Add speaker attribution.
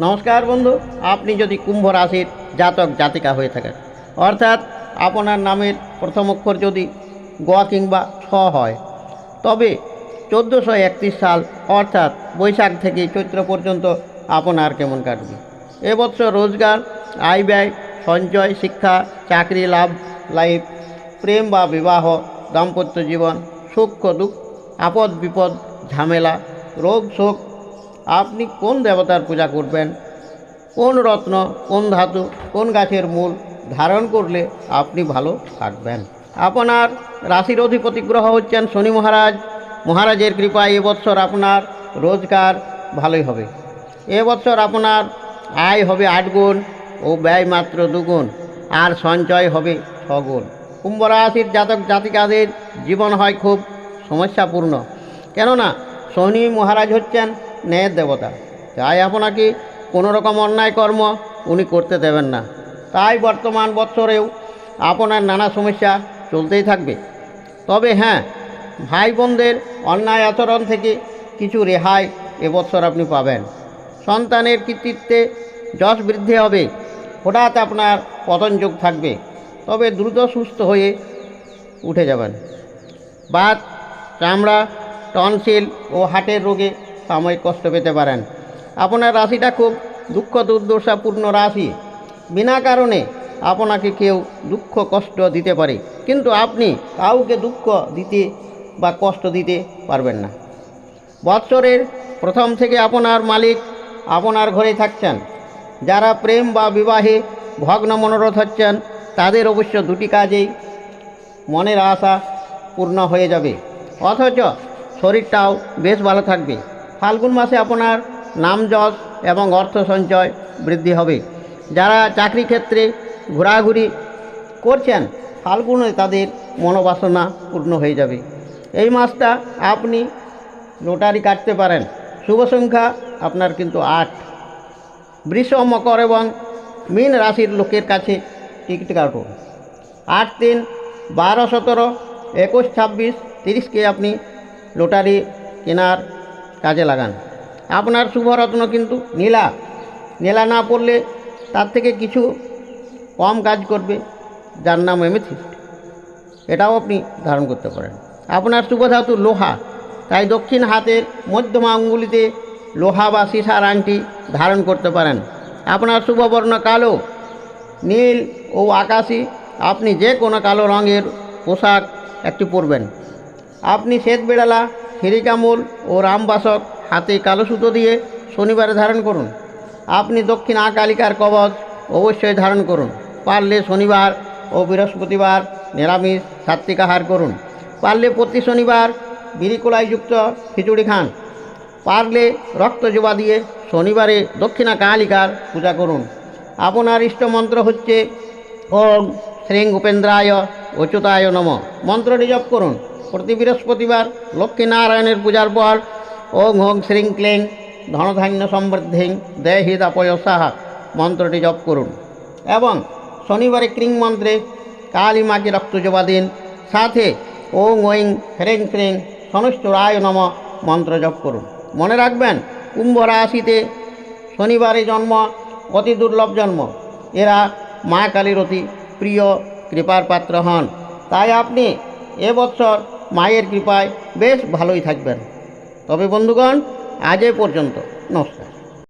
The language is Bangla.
Speaker 1: নমস্কার বন্ধু, আপনি যদি কুম্ভ রাশির জাতক জাতিকা হয়ে থাকেন, অর্থাৎ আপনার নামের প্রথম অক্ষর যদি গ কিংবা ছ হয়, তবে 1431 সাল অর্থাৎ বৈশাখ থেকে চৈত্র পর্যন্ত আপনার কেমন কাটবে। এবছর রোজগার, আয় ব্যয়, সঞ্চয়, শিক্ষা, চাকরি লাভ, লাইফ, প্রেম বা বিবাহ, দাম্পত্য জীবন, সুখ দুঃখ, আপদ বিপদ, ঝামেলা, রোগ শোক, আপনি কোন দেবতার পূজা করবেন, কোন রত্ন, কোন ধাতু, কোন গাছের মূল ধারণ করলে আপনি ভালো থাকবেন। আপনার রাশির অধিপতি গ্রহ হচ্ছেন শনি মহারাজ। মহারাজের কৃপায় এবছর আপনার রোজগার ভালোই হবে। এবছর আপনার আয় হবে 8 গুণ ও ব্যয় মাত্র 2 গুণ, আর সঞ্চয় হবে 6 গুণ। কুম্ভ রাশির জাতক জাতিকাদের জীবন হয় খুব সমস্যাপূর্ণ, কেননা শনি মহারাজ হচ্ছেন ন্যায়ের দেবতা। তাই আপনাকে কোনো রকম অন্যায় কর্ম উনি করতে দেবেন না। তাই বর্তমান বৎসরেও আপনার নানা সমস্যা চলতেই থাকবে। তবে হ্যাঁ, ভাই বোনদের অন্যায় আচরণ থেকে কিছু রেহাই এবছর আপনি পাবেন। সন্তানের কৃতিত্বে যশ বৃদ্ধি হবে। হঠাৎ আপনার পতনযোগ থাকবে, তবে দ্রুত সুস্থ হয়ে উঠে যাবেন। বাত, চামড়া, টনসিল ও হার্টের রোগে সাময়িক কষ্ট পেতে পারেন। আপনার রাশিটা খুব দুঃখ দুর্দশাপূর্ণ রাশি। বিনা কারণে আপনাকে কেউ দুঃখ কষ্ট দিতে পারে, কিন্তু আপনি কাউকে দুঃখ দিতে বা কষ্ট দিতে পারবেন না। বৎসরের প্রথম থেকে আপনার মালিক আপনার ঘরে থাকছেন। যারা প্রেম বা বিবাহে ভগ্ন মনোরথ হচ্ছেন, তাদের অবশ্য দুটি কাজেই মনের আশা পূর্ণ হয়ে যাবে, অথচ শরীরটাও বেশ ভালো থাকবে। ফাল্গুন মাসে আপনার নাম যশ এবং অর্থ সঞ্চয় বৃদ্ধি হবে। যারা চাকরি ক্ষেত্রে ঘোরাঘুরি করছেন, ফাল্গুনে তাদের মনোবাসনা পূর্ণ হয়ে যাবে। এই মাসটা আপনি লটারি কাটতে পারেন। শুভ সংখ্যা আপনার কিন্তু 8। বৃষ, মকর এবং মীন রাশির লোকের কাছে টিকিট কাটুন। 8, 3, 12, 17, 21, 26, 30কে আপনি লটারি কেনার কাজে লাগান। আপনার শুভরত্ন কিন্তু নীলা। নীলা না পড়লে তার থেকে কিছু কম কাজ করবে, যার নাম এমেথিস্ট। এটাও আপনি ধারণ করতে পারেন। আপনার শুভ ধাতু লোহা, তাই দক্ষিণ হাতের মধ্যমা আঙ্গুলিতে লোহা বা সীসার আংটি ধারণ করতে পারেন। আপনার শুভ বর্ণ কালো, নীল ও আকাশি। আপনি যে কোনো কালো রঙের পোশাক একটি পরবেন। আপনি শ্বেত বিড়ালা, হিরিকামূল ও রামবাসক হাতে কালো সুতো দিয়ে শনিবারে ধারণ করুন। আপনি দক্ষিণ কালিকার কবচ অবশ্যই ধারণ করুন। পারলে শনিবার ও বৃহস্পতিবার নিরামিষ সাত্ত্বিক আহার করুন। পারলে প্রতি শনিবার বিরিকোলাইযুক্ত খিচুড়ি খান। পারলে রক্তজবা দিয়ে শনিবারে দক্ষিণা কালিকার পূজা করুন। আপনার ইষ্টমন্ত্র হচ্ছে ওম শ্রীং উপেন্দ্রায় অচ্যুতায় নম। মন্ত্রটি জপ করুন। প্রতি বৃহস্পতিবার লক্ষ্মীনারায়ণের পূজার পর ওং হোং শ্রীং ক্লেং ধনধান্য সমৃদ্ধিং দেহি দাপয়সাহা মন্ত্রটি জপ করুন। এবং শনিবারে ক্রিং মন্ত্রে কালী মাকে রক্তজবা দিন। সাথে ওং ওং হ্রেং শ্রেং শনৈশ্চরায় নম মন্ত্র জপ করুন। মনে রাখবেন, কুম্ভ রাশিতে শনিবারে জন্ম অতি দুর্লভ জন্ম। এরা মা কালীর অতি প্রিয় কৃপার পাত্র হন। তাই আপনি এবছর মায়ের কৃপায় বেশ ভালোই থাকবেন। তবে বন্ধুগণ, আজ এ পর্যন্ত। নমস্কার।